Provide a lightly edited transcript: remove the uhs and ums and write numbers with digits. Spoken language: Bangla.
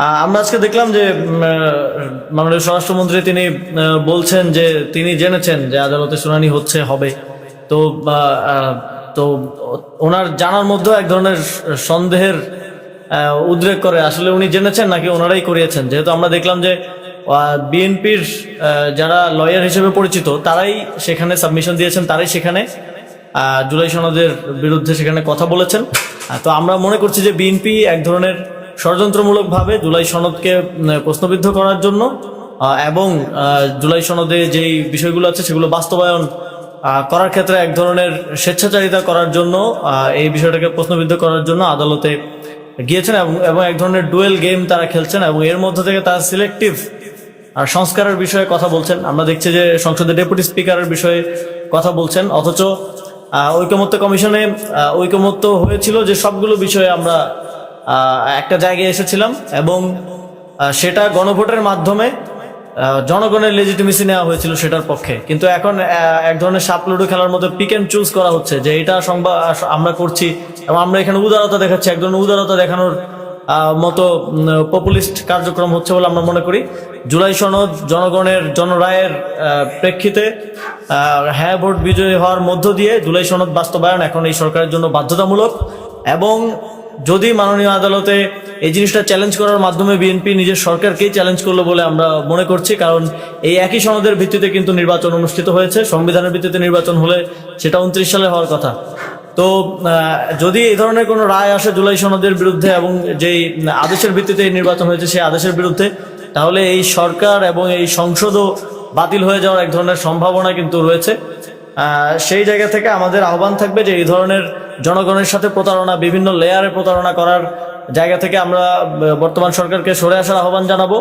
আমরা আজকে দেখলাম যে মাননীয় স্বরাষ্ট্রমন্ত্রী তিনি বলছেন যে তিনি জেনেছেন যে আদালতে শুনানি হবে। তো তো ওনার জানার মধ্যেও এক ধরনের সন্দেহের উদ্রেক করে, আসলে উনি জেনেছেন নাকি ওনারাই করিয়েছেন। যেহেতু আমরা দেখলাম যে বিএনপির যারা লয়ার হিসেবে পরিচিত তারাই সেখানে সাবমিশন দিয়েছেন, তারাই সেখানে জুলাই সনদের বিরুদ্ধে সেখানে কথা বলেছেন। তো আমরা মনে করছি যে বিএনপি এক ধরনের ষড়যন্ত্রমূলকভাবে জুলাই সনদকে প্রশ্নবিদ্ধ করার জন্য এবং জুলাই সনদে যেই বিষয়গুলো আছে সেগুলো বাস্তবায়ন করার ক্ষেত্রে এক ধরনের স্বেচ্ছাচারিতা করার জন্য এই বিষয়টাকে প্রশ্নবিদ্ধ করার জন্য আদালতে গিয়েছেন এবং এক ধরনের ডুয়েল গেম তারা খেলছেন এবং এর মধ্য থেকে তারা সিলেক্টিভ সংস্কারের বিষয়ে কথা বলছেন। আমরা দেখছি যে সংসদের ডেপুটি স্পিকারের বিষয়ে কথা বলছেন, অথচ ঐকমত্য কমিশনে ঐকমত্য হয়েছিল যে সবগুলো বিষয়ে আমরা একটা জায়গায় এসেছিলাম এবং সেটা গণভোটের মাধ্যমে জনগণের লেজিটিমেসি নেওয়া হয়েছিল সেটার পক্ষে। কিন্তু এখন এক ধরনের সাপ লুডো খেলার মতো পিক অ্যান্ড চুজ করা হচ্ছে যে এটা সংবাদ আমরা করছি এবং আমরা এখানে উদারতা দেখাচ্ছি, এক ধরনের উদারতা দেখানোর মতো পপুলিস্ট কার্যক্রম হচ্ছে বলে আমরা মনে করি। জুলাই সনদ জনগণের জনরায়ের প্রেক্ষিতে হ্যাঁ ভোট বিজয়ী হওয়ার মধ্য দিয়ে জুলাই সনদ বাস্তবায়ন এখন এই সরকারের জন্য বাধ্যতামূলক এবং যদি মাননীয় আদালতে এই জিনিসটা চ্যালেঞ্জ করার মাধ্যমে বিএনপি নিজের সরকারকেই চ্যালেঞ্জ করলো বলে আমরা মনে করছি, কারণ এই একই সনদের ভিত্তিতে কিন্তু নির্বাচন অনুষ্ঠিত হয়েছে। সংবিধানের ভিত্তিতে নির্বাচন হলে সেটা 29 সালে হওয়ার কথা। তো যদি এই ধরনের কোনো রায় আসে জুলাই সনদের বিরুদ্ধে এবং যেই আদেশের ভিত্তিতে এই নির্বাচন হয়েছে সেই আদেশের বিরুদ্ধে, তাহলে এই সরকার এবং এই সংসদও বাতিল হয়ে যাওয়ার এক ধরনের সম্ভাবনা কিন্তু রয়েছে। সেই জায়গা থেকে আমাদের আহ্বান থাকবে যে এই ধরনের জনগণের সাথে প্রতারণা, বিভিন্ন লেয়ারে প্রতারণা করার জায়গা থেকে আমরা বর্তমান সরকারকে সরে আসার আহ্বান জানাবো।